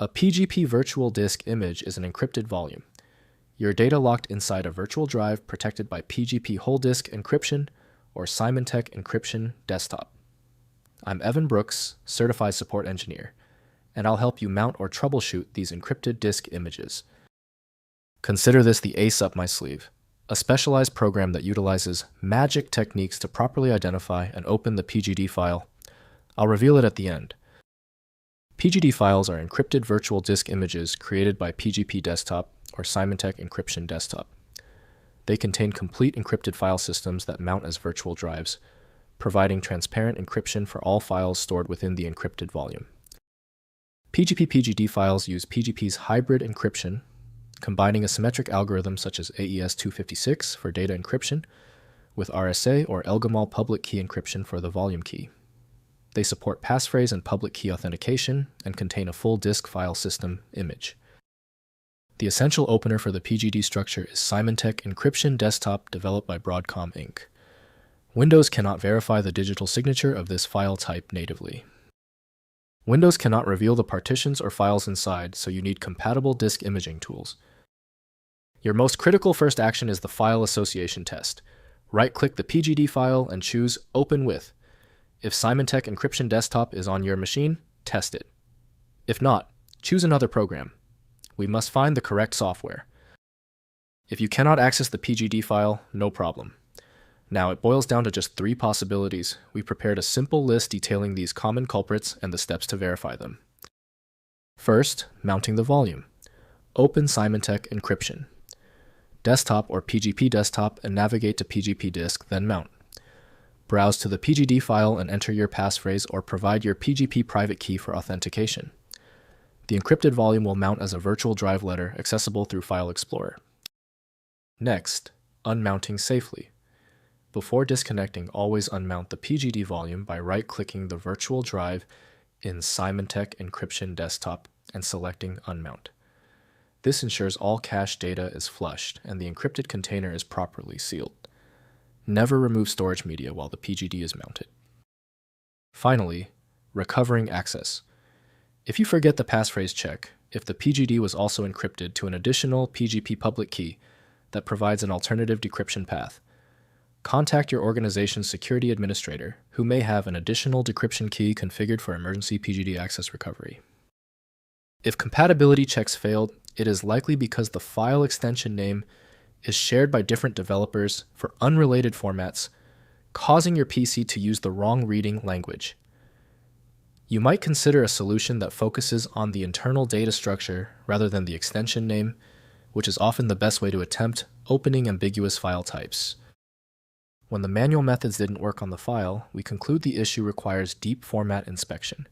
A PGP virtual disk image is an encrypted volume. Your data locked inside a virtual drive protected by PGP whole disk encryption or Symantec Encryption Desktop. I'm Evan Brooks, Certified Support Engineer, and I'll help you mount or troubleshoot these encrypted disk images. Consider this the ace up my sleeve, a specialized program that utilizes magic techniques to properly identify and open the PGD file. I'll reveal it at the end. PGD files are encrypted virtual disk images created by PGP Desktop or Symantec Encryption Desktop. They contain complete encrypted file systems that mount as virtual drives, providing transparent encryption for all files stored within the encrypted volume. PGP PGD files use PGP's hybrid encryption, combining a symmetric algorithm such as AES-256 for data encryption with RSA or ElGamal public key encryption for the volume key. They support passphrase and public key authentication and contain a full disk file system image. The essential opener for the PGD structure is Symantec Encryption Desktop developed by Broadcom Inc. Windows cannot verify the digital signature of this file type natively. Windows cannot reveal the partitions or files inside, so you need compatible disk imaging tools. Your most critical first action is the file association test. Right-click the PGD file and choose Open With. If Symantec Encryption Desktop is on your machine, test it. If not, choose another program. We must find the correct software. If you cannot access the PGD file, no problem. Now it boils down to just 3 possibilities. We prepared a simple list detailing these common culprits and the steps to verify them. First, mounting the volume. Open Symantec Encryption Desktop or PGP Desktop and navigate to PGP Disk, then mount. Browse to the PGD file and enter your passphrase or provide your PGP private key for authentication. The encrypted volume will mount as a virtual drive letter accessible through File Explorer. Next, Unmounting Safely. Before disconnecting, always unmount the PGD volume by right-clicking the virtual drive in Symantec Encryption Desktop and selecting Unmount. This ensures all cache data is flushed and the encrypted container is properly sealed. Never remove storage media while the PGD is mounted. Finally, recovering access. If you forget the passphrase check, if the PGD was also encrypted to an additional PGP public key that provides an alternative decryption path, contact your organization's security administrator, who may have an additional decryption key configured for emergency PGD access recovery. If compatibility checks failed, it is likely because the file extension name is shared by different developers for unrelated formats, causing your PC to use the wrong reading language. You might consider a solution that focuses on the internal data structure rather than the extension name, which is often the best way to attempt opening ambiguous file types. When the manual methods didn't work on the file, we conclude the issue requires deep format inspection.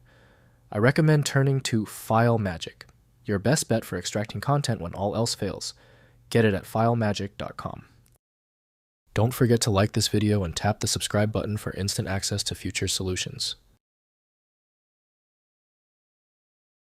I recommend turning to FileMagic, your best bet for extracting content when all else fails. Get it at filemagic.com. Don't forget to like this video and tap the subscribe button for instant access to future solutions.